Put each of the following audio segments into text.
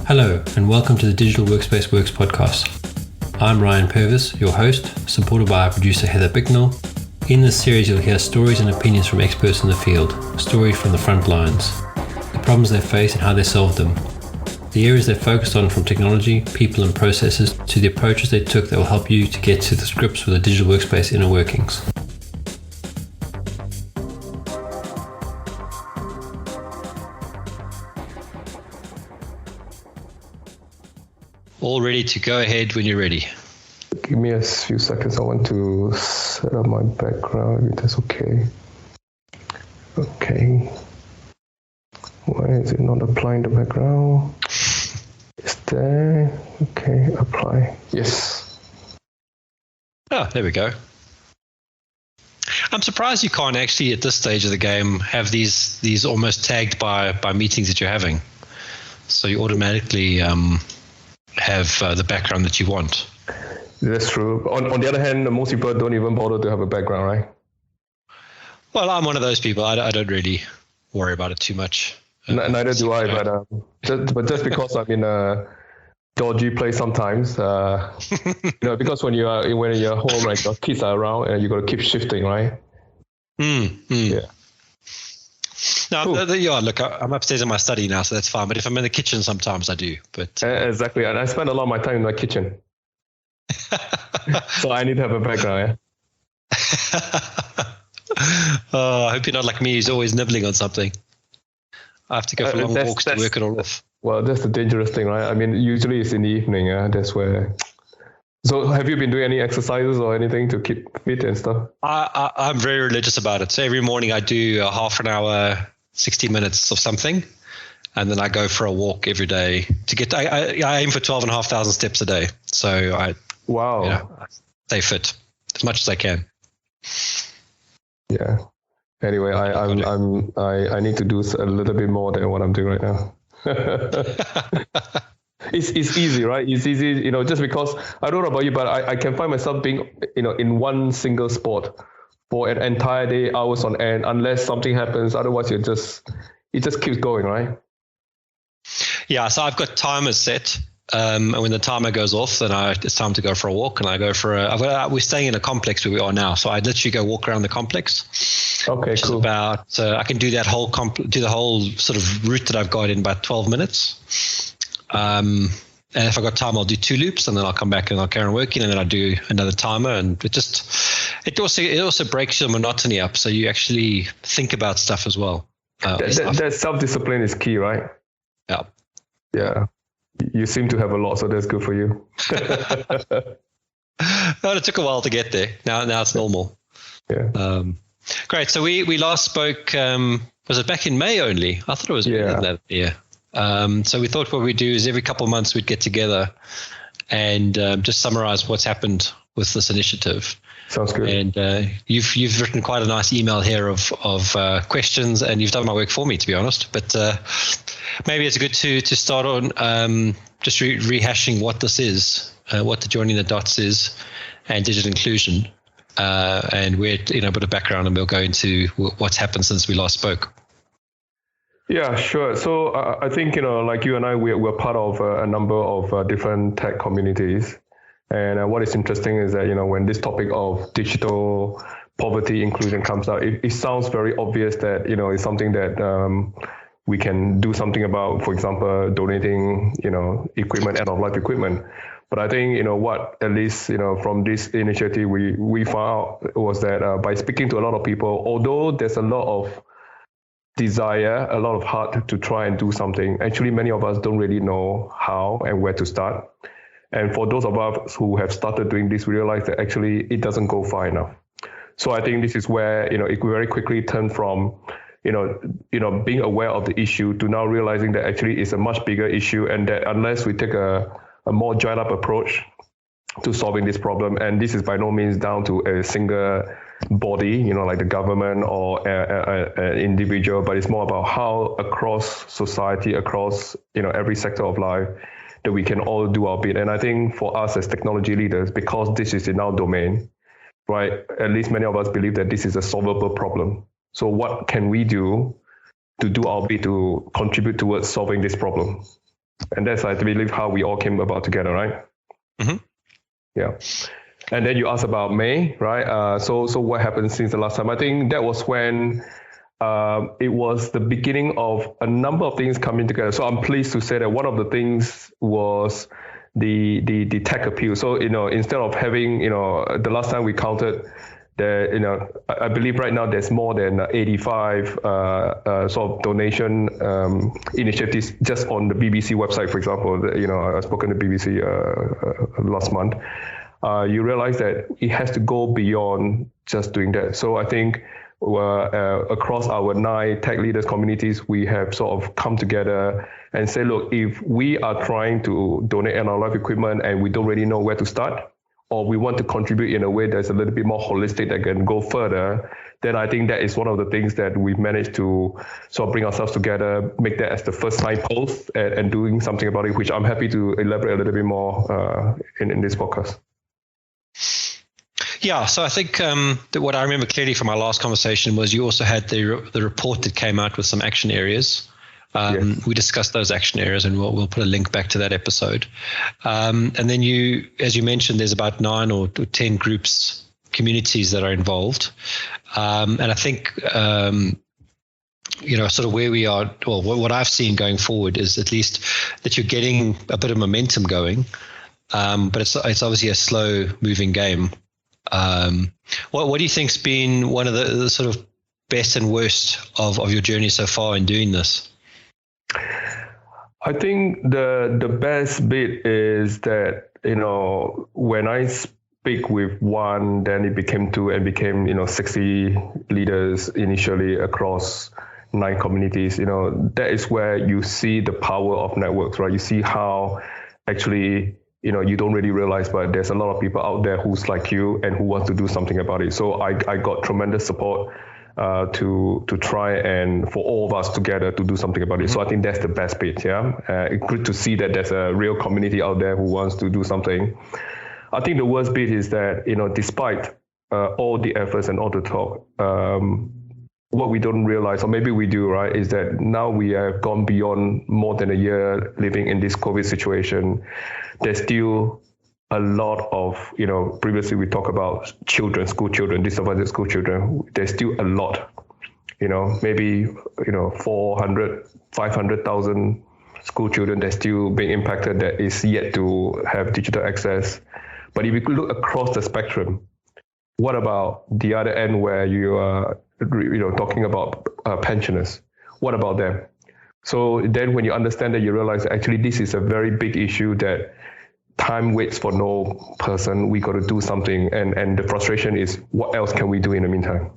Hello, and welcome to the Digital Workspace Works podcast. I'm Ryan Purvis, your host, supported by our producer Heather Bicknell. In this series, you'll hear stories and opinions from experts in the field, stories from the front lines, the problems they face and how they solved them, the areas they focused on from technology, people and processes, to the approaches they took that will help you to get to the grips with the digital workspace inner workings. All ready to go ahead when you're ready. Give me a few seconds. I want to set up my background, if that's okay. Okay. Why is it not applying the background? It's there. Okay, apply. Yes. Oh, there we go. I'm surprised you can't actually, at this stage of the game, have these almost tagged by meetings that you're having. So you automatically have the background that you want. That's true. On the other hand, most people don't even bother to have a background, right? Well, I'm one of those people. I don't really worry about it too much. Neither do I, but just because I'm in a dodgy place sometimes, because when you're home, like your kids are around and you got to keep shifting, right? Yeah. No, look, I'm upstairs in my study now, so that's fine. But if I'm in the kitchen, sometimes I do. But exactly, and I spend a lot of my time in my kitchen, so I need to have a background. Yeah? I hope you're not like me, who's always nibbling on something. I have to go for long walks to work it all off. Well, that's the dangerous thing, right? I mean, usually it's in the evening. That's where. So, have you been doing any exercises or anything to keep fit and stuff? I'm very religious about it. So every morning I do a half an hour, 60 minutes of something, and then I go for a walk every day to get. I aim for 12,500 steps a day. So I stay fit as much as I can. Yeah. Anyway, I need to do a little bit more than what I'm doing right now. It's easy, right? It's easy, just because I don't know about you, but I can find myself being, in one single spot for an entire day, hours on end, unless something happens. Otherwise, it just keeps going, right? Yeah. So I've got timers set. And when the timer goes off, then it's time to go for a walk, and I go for we're staying in a complex where we are now, so I literally go walk around the complex. Okay, cool. About I can do that do the whole sort of route that I've got in about 12 minutes. And if I got time, I'll do 2 loops, and then I'll come back and I'll carry on working, and then I do another timer, and it also breaks your monotony up, so you actually think about stuff as well. That self-discipline is key, right? Yeah. Yeah. You seem to have a lot, so that's good for you. Well, it took a while to get there. Now it's normal. Yeah. Great. So we last spoke. Was it back in May only? I thought it was that year. So we thought what we'd do is every couple of months we'd get together and just summarize what's happened with this initiative. Sounds good. And you've written quite a nice email here of questions, and you've done my work for me, to be honest. But maybe it's good to start on just rehashing what this is, what the joining the dots is, and digital inclusion, and where a bit of background, and we'll go into what's happened since we last spoke. Yeah, sure. So I think like you and I, we're part of a number of different tech communities. And what is interesting is that, when this topic of digital poverty inclusion comes out, it sounds very obvious that, it's something that we can do something about, for example, donating, equipment, end-of-life equipment. But I think, what at least, from this initiative we found out was that by speaking to a lot of people, although there's a lot of desire, a lot of heart to try and do something, actually many of us don't really know how and where to start. And for those of us who have started doing this, we realize that actually it doesn't go far enough. So I think this is where, it very quickly turned from, being aware of the issue to now realizing that actually it's a much bigger issue, and that unless we take a more joined up approach to solving this problem, and this is by no means down to a single body, like the government or an individual, but it's more about how across society, across, every sector of life, that we can all do our bit. And I think for us as technology leaders, because this is in our domain, right, at least many of us believe that this is a solvable problem. So what can we do to do our bit to contribute towards solving this problem? And that's, I believe, how we all came about together, right? Mm-hmm. Yeah. And then you asked about May, right? So what happened since the last time? I think that was when it was the beginning of a number of things coming together. So I'm pleased to say that one of the things was the tech appeal. So, instead of having, the last time we counted, I believe right now there's more than 85 sort of donation initiatives just on the BBC website, for example. I've spoken to BBC last month. You realize that it has to go beyond just doing that. So I think across our 9 tech leaders communities, we have sort of come together and say, look, if we are trying to donate end-of-life equipment and we don't really know where to start, or we want to contribute in a way that's a little bit more holistic that can go further, then I think that is one of the things that we've managed to sort of bring ourselves together, make that as the first signpost and doing something about it, which I'm happy to elaborate a little bit more in this podcast. Yeah, so I think that what I remember clearly from our last conversation was you also had the report that came out with some action areas. Yes. We discussed those action areas, and we'll put a link back to that episode. And then you, as you mentioned, there's about 9 or 10 groups, communities that are involved. And I think, sort of where we are, well, what I've seen going forward is at least that you're getting a bit of momentum going, but it's obviously a slow moving game. What do you think's been one of the sort of best and worst of your journey so far in doing this? I think the best bit is that, when I speak with one, then it became 2 and became, 60 leaders initially across 9 communities. That is where you see the power of networks, right? You see how actually, you don't really realize, but there's a lot of people out there who's like you and who want to do something about it. So I got tremendous support to try and for all of us together to do something about it. So I think that's the best bit. Yeah, it's good to see that there's a real community out there who wants to do something. I think the worst bit is that despite all the efforts and all the talk, what we don't realize, or maybe we do, right, is that now we have gone beyond more than a year living in this COVID situation. There's still a lot of, previously we talked about children, school children, disadvantaged school children. There's still a lot, maybe, 400, 500,000 school children that's still being impacted that is yet to have digital access. But if you look across the spectrum, what about the other end where you are, talking about pensioners? What about them? So then when you understand that, you realize actually this is a very big issue that time waits for no person. We got to do something. And the frustration is, what else can we do in the meantime?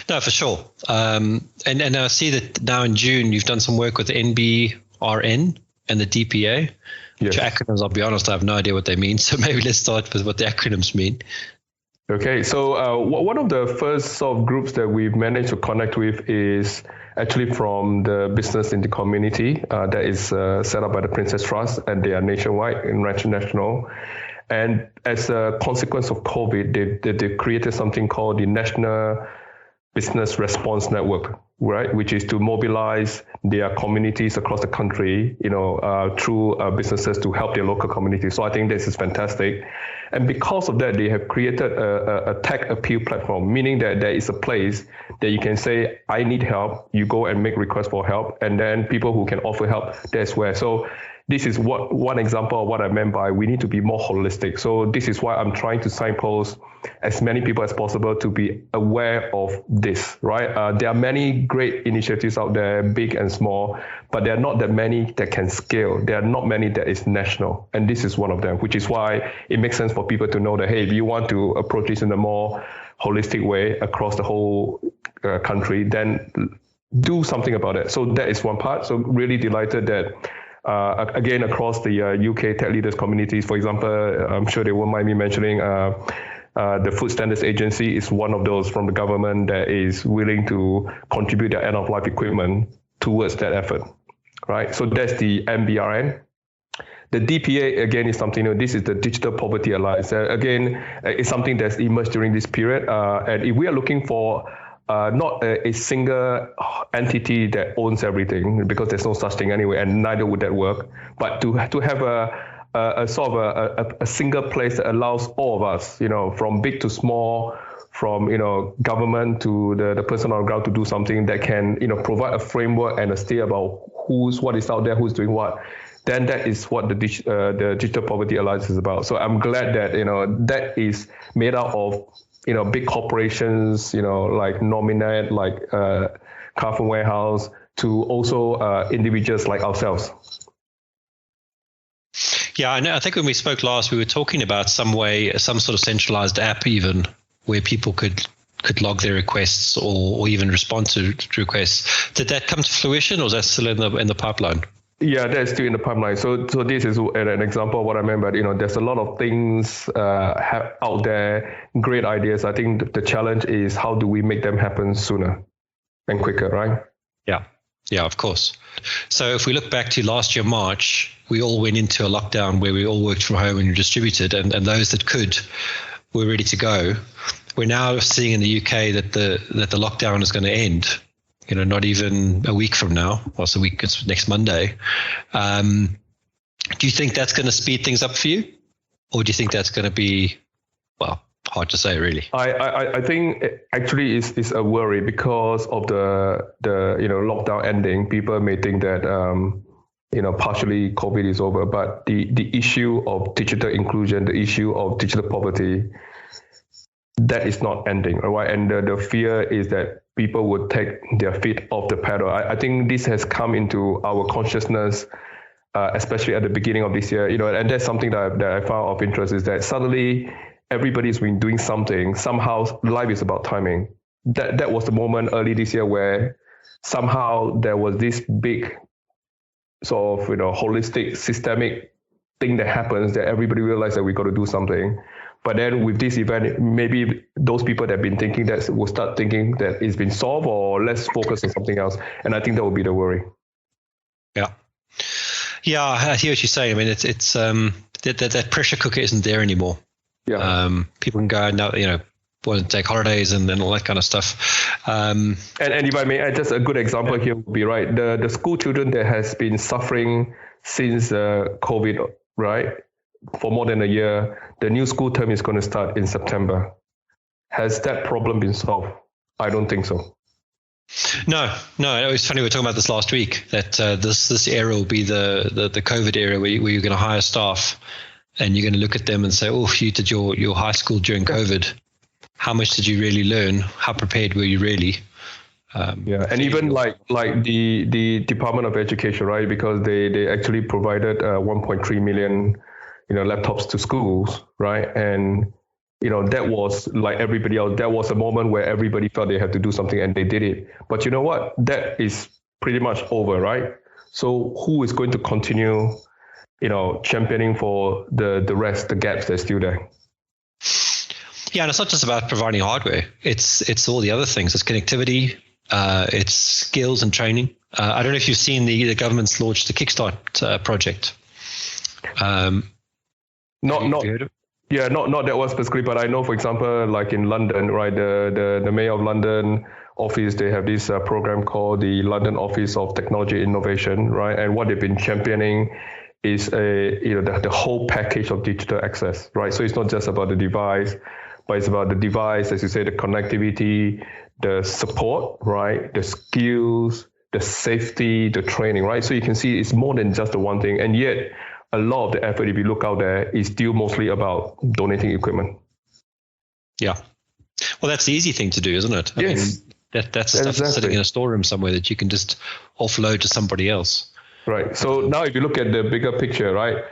No, for sure. And I see that now in June, you've done some work with the NBRN and the DPA. Yes. Which acronyms, I'll be honest, I have no idea what they mean. So maybe let's start with what the acronyms mean. Okay, so one of the first sort of groups that we've managed to connect with is actually from the business in the community that is set up by the Princess Trust, and they are nationwide, international. And as a consequence of COVID, they created something called the National Business Response Network, right? Which is to mobilize their communities across the country, through businesses to help their local communities. So I think this is fantastic. And because of that, they have created a tech appeal platform, meaning that there is a place that you can say, I need help. You go and make requests for help. And then people who can offer help, that's where. So this is one example of what I meant by we need to be more holistic. So this is why I'm trying to signpost as many people as possible to be aware of this, right? There are many great initiatives out there, big and small, but there are not that many that can scale. There are not many that is national. And this is one of them, which is why it makes sense for people to know that, hey, if you want to approach this in a more holistic way across the whole country, then do something about it. So that is one part. So really delighted that again, across the UK tech leaders communities, for example, I'm sure they won't mind me mentioning the Food Standards Agency is one of those from the government that is willing to contribute their end-of-life equipment towards that effort, right? So that's the NBRN. The DPA, again, is something, this is the Digital Poverty Alliance. Again, it's something that's emerged during this period. And if we are looking for not a single entity that owns everything, because there's no such thing anyway, and neither would that work. But to have a sort of a single place that allows all of us, from big to small, from government to the person on the ground, to do something that can provide a framework and a steer about what is out there, who's doing what. Then that is what the Digital Poverty Alliance is about. So I'm glad that that is made out of big corporations, like Nominate, like Carphone Warehouse, to also individuals like ourselves. Yeah, I know. I think when we spoke last, we were talking about some sort of centralized app, even where people could log their requests or even respond to requests. Did that come to fruition, or is that still in the pipeline? Yeah, that's still in the pipeline. So this is an example of what I meant. But there's a lot of things out there, great ideas. I think the challenge is, how do we make them happen sooner and quicker, right? Yeah, of course. So if we look back to last year, March, we all went into a lockdown where we all worked from home and distributed, and those that could were ready to go. We're now seeing in the UK that the lockdown is going to end. Not even a week from now. It's next Monday. Do you think that's going to speed things up for you? Or do you think that's going to be, hard to say, really? I think actually it's a worry because of the lockdown ending. People may think that, partially COVID is over, but the issue of digital inclusion, the issue of digital poverty, that is not ending, right? And the fear is that people would take their feet off the pedal. I think this has come into our consciousness, especially at the beginning of this year, and that's something that I found of interest, is that suddenly everybody's been doing something. Somehow life is about timing. That was the moment early this year where somehow there was this big sort of, holistic, systemic thing that happens, that everybody realized that we got to do something. But then with this event, maybe those people that have been thinking that will start thinking that it's been solved, or let's focus on something else. And I think that would be the worry. Yeah, I hear what you're saying. I mean, it's that pressure cooker isn't there anymore. Yeah. People can go now, want to take holidays and all that kind of stuff. And if I may add, just a good example here would be, right, the school children that has been suffering since COVID, right, for more than a year. The new school term is going to start in September. Has that problem been solved? I don't think so. No. It was funny. We were talking about this last week, that this era will be the COVID era where you're going to hire staff and you're going to look at them and say, oh, you did your high school during COVID. How much did you really learn? How prepared were you really? And even like the Department of Education, right? Because they actually provided 1.3 million laptops to schools, right? And that was like everybody else. That was a moment where everybody felt they had to do something, and they did it. But you know what? That is pretty much over, right? So who is going to continue, championing for the rest, the gaps that's still there? Yeah, and it's not just about providing hardware. It's all the other things. It's connectivity. It's skills and training. I don't know if you've seen the government's launched the Kickstart project. Not that one specifically, but I know, for example, like in London, right, the Mayor of London office, they have this program called the London Office of Technology Innovation, right? And what they've been championing is the whole package of digital access, right? So it's not just about the device, but it's about the device, as you say, the connectivity, the support, right? The skills, the safety, the training, right? So you can see it's more than just the one thing. And yet a lot of the effort, if you look out there, is still mostly about donating equipment. Yeah. Well, that's the easy thing to do, isn't it? Yes. I mean, that's stuff exactly. Sitting in a storeroom somewhere that you can just offload to somebody else. Right. So now if you look at the bigger picture, right,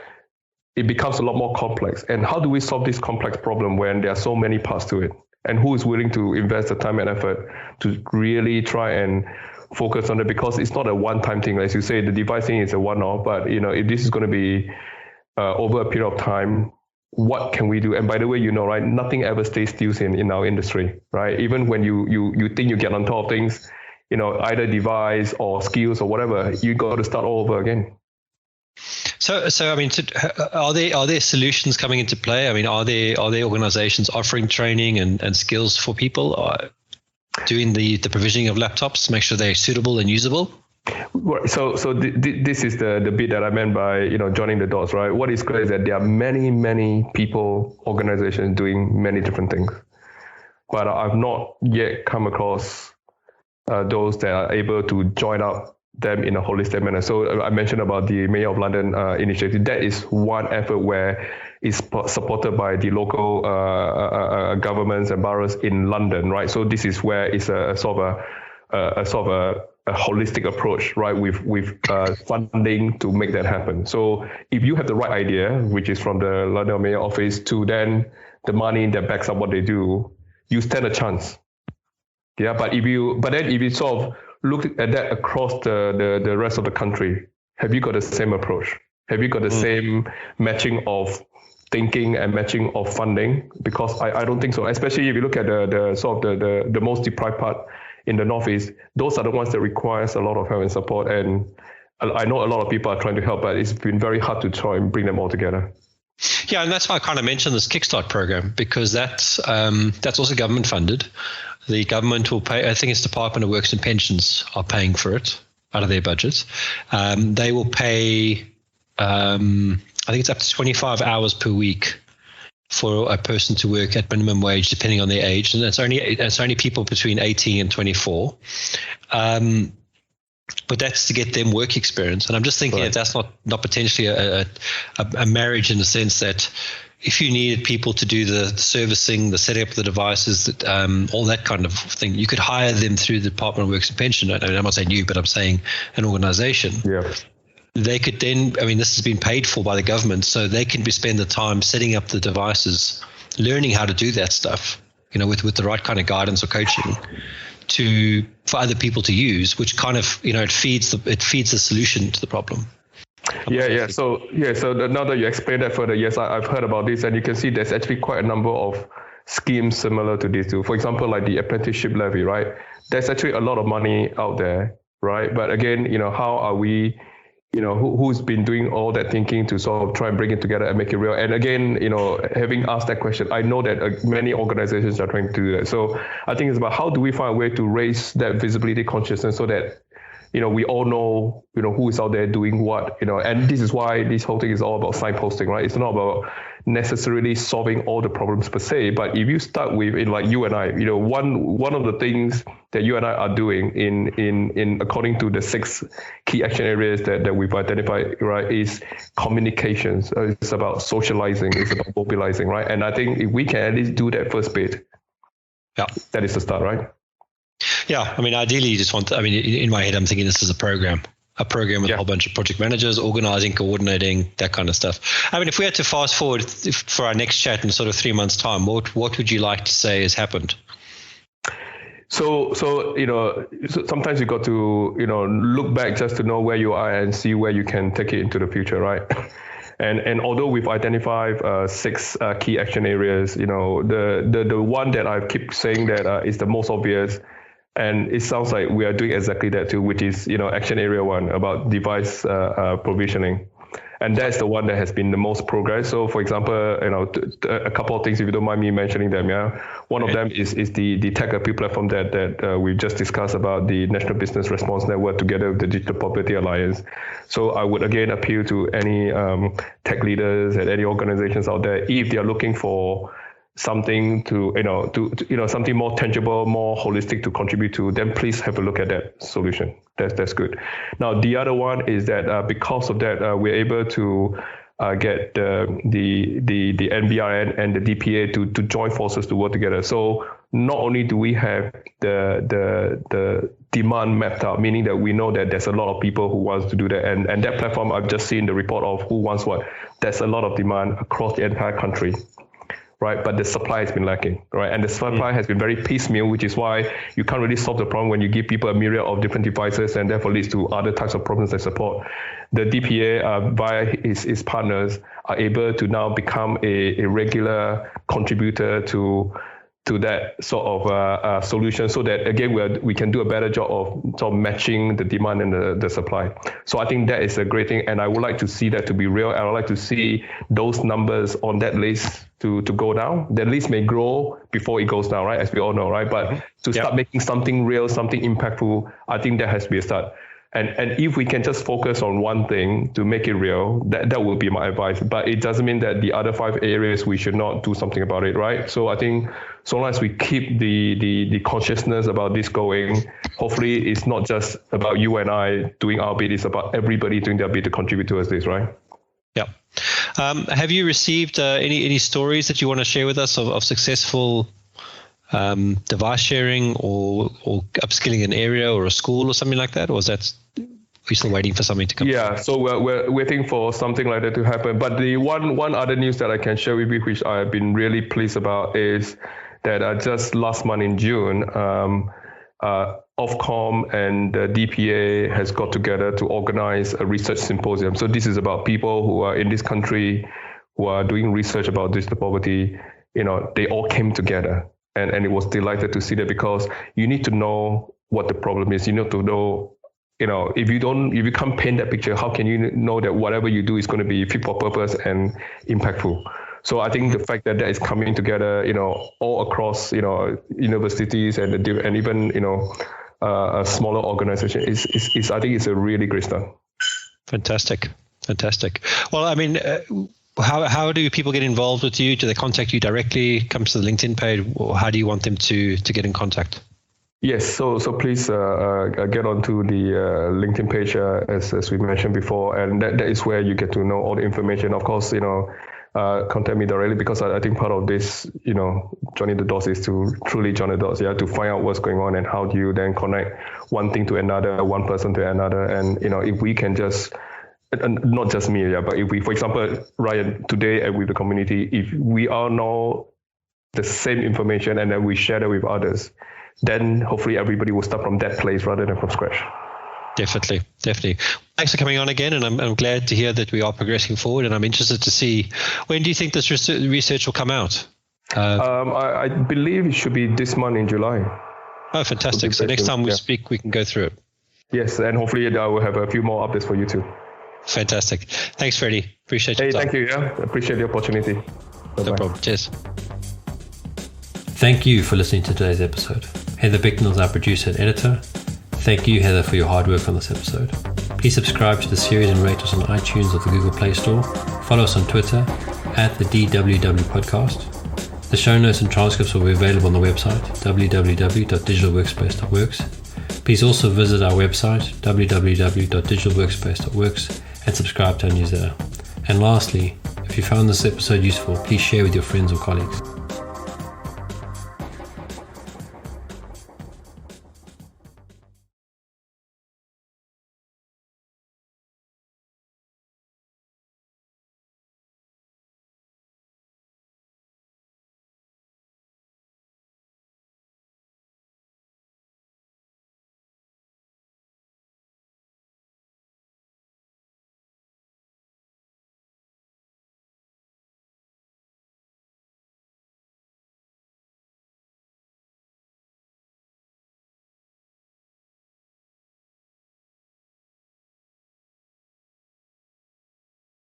it becomes a lot more complex. And how do we solve this complex problem when there are so many parts to it? And who is willing to invest the time and effort to really try and focus on it? Because it's not a one-time thing. As you say, the device thing is a one-off, but if this is going to be over a period of time, what can we do? And by the way, right, nothing ever stays still in our industry, right? Even when you think you get on top of things, either device or skills or whatever, you got to start all over again. So I mean, are there solutions coming into play? I mean, are there organizations offering training and skills for people? doing the provisioning of laptops to make sure they're suitable and usable? So this is the bit that I meant by joining the dots, right? What is clear is that there are many people, organizations doing many different things, but I've not yet come across those that are able to join up them in a holistic manner. So I mentioned about the Mayor of London initiative. That is one effort where it's supported by the local governments and boroughs in London, right? So this is where it's a holistic approach, right? With funding to make that happen. So if you have the right idea, which is from the London Mayor Office, to then the money that backs up what they do, you stand a chance. Yeah, but if you sort of look at that across the rest of the country, have you got the same approach? Have you got the same matching of thinking and matching of funding? Because I don't think so. Especially if you look at the sort of the most deprived part in the Northeast, those are the ones that requires a lot of help and support. And I know a lot of people are trying to help, but it's been very hard to try and bring them all together. Yeah, and that's why I kind of mentioned this Kickstart program, because that's also government funded. The government will pay, I think it's Department of Works and Pensions are paying for it out of their budget. They will pay, I think it's up to 25 hours per week for a person to work at minimum wage, depending on their age. And it's only people between 18 and 24. But that's to get them work experience. And I'm just thinking that that's not potentially a marriage, in the sense that if you needed people to do the servicing, the setting up of the devices, all that kind of thing, you could hire them through the Department of Works and Pension. I'm not saying you, but I'm saying an organization. Yeah. They could then, this has been paid for by the government, so they can spend the time setting up the devices, learning how to do that stuff, with the right kind of guidance or coaching for other people to use, which kind of, it feeds the solution to the problem. Yeah. So now that you explain that further, yes, I've heard about this, and you can see there's actually quite a number of schemes similar to this too. For example, like the apprenticeship levy, right? There's actually a lot of money out there, right? But again, how are we, who's been doing all that thinking to sort of try and bring it together and make it real? And again, having asked that question, I know that many organizations are trying to do that. So I think it's about how do we find a way to raise that visibility consciousness so that we all know, who is out there doing what, and this is why this whole thing is all about signposting, right? It's not about necessarily solving all the problems per se, but if you start with, like you and I, one of the things that you and I are doing in according to the 6 key action areas that we've identified, right, is communications. It's about socializing, it's about mobilizing, right? And I think if we can at least do that first bit, that is the start, right? Yeah, ideally you just want, in my head, I'm thinking this is a program with a whole bunch of project managers, organizing, coordinating, that kind of stuff. If we had to fast forward for our next chat in sort of 3 months' time, what would you like to say has happened? So sometimes you got to, look back just to know where you are and see where you can take it into the future, right? And although we've identified 6 key action areas, the one that I keep saying that is the most obvious, and it sounds like we are doing exactly that too, which is, action area 1 about device provisioning. And that's the one that has been the most progress. So for example, a couple of things, if you don't mind me mentioning them, one of them is the tech appeal platform that we just discussed about, the National Business Response Network together with the Digital Property Alliance. So I would again appeal to any tech leaders and any organizations out there, if they are looking for something to something more tangible, more holistic to contribute to, then please have a look at that solution. That's good. Now the other one is that because of that, we're able to get the NBRN and the DPA to join forces to work together. So not only do we have the demand mapped out, meaning that we know that there's a lot of people who wants to do that, and that platform, I've just seen the report of who wants what. There's a lot of demand across the entire country, right? But the supply has been lacking, right? And the supply has been very piecemeal, which is why you can't really solve the problem when you give people a myriad of different devices, and therefore leads to other types of problems they support. The DPA, via its partners, are able to now become a regular contributor to to that sort of solution, so that again we can do a better job of sort of matching the demand and the supply. So I think that is a great thing, and I would like to see that to be real. I would like to see those numbers on that list to go down. That list may grow before it goes down, right? As we all know, right? But to start making something real, something impactful, I think that has to be a start. And if we can just focus on one thing to make it real, that would be my advice. But it doesn't mean that the other 5 areas we should not do something about it, right? So I think so long as we keep the consciousness about this going, hopefully it's not just about you and I doing our bit, it's about everybody doing their bit to contribute towards this, right? Yeah. Have you received any stories that you want to share with us of successful device sharing or upskilling an area or a school or something like that? Or is that, we're still waiting for something to come? Yeah, so we're waiting for something like that to happen. But the one other news that I can share with you, which I've been really pleased about, is that just last month in June, Ofcom and the DPA has got together to organize a research symposium. So this is about people who are in this country who are doing research about digital poverty. They all came together. And it was delighted to see that, because you need to know what the problem is. You need to know, if you can't paint that picture, how can you know that whatever you do is going to be fit for purpose and impactful? So I think the fact that is coming together, all across, universities and even, a smaller organization is I think it's a really great start. Fantastic. Well, I mean, how do people get involved with you? Do they contact you directly? Come to the LinkedIn page, or how do you want them to get in contact? Yes, so please get onto the LinkedIn page as we mentioned before, and that is where you get to know all the information. Of course, contact me directly, because I think part of this, joining the dots is to truly join the dots, to find out what's going on and how do you then connect one thing to another, one person to another, and if we can just. And not just me, but if we, for example, Ryan, today and with the community, if we all know the same information and then we share that with others, then hopefully everybody will start from that place rather than from scratch. Definitely. Thanks for coming on again, and I'm glad to hear that we are progressing forward, and I'm interested to see, when do you think this research will come out? I believe it should be this month in July. Oh, fantastic. So next time we speak, we can go through it. Yes, and hopefully I will have a few more updates for you too. Fantastic. Thanks, Freddie. Appreciate your time. Thank you. Appreciate the opportunity. Bye-bye. No problem. Cheers. Thank you for listening to today's episode. Heather Bicknell is our producer and editor. Thank you, Heather, for your hard work on this episode. Please subscribe to the series and rate us on iTunes or the Google Play Store. Follow us on Twitter @the DWW Podcast. The show notes and transcripts will be available on the website www.digitalworkspace.works. Please also visit our website www.digitalworkspace.works and subscribe to our newsletter. And lastly, if you found this episode useful, please share with your friends or colleagues.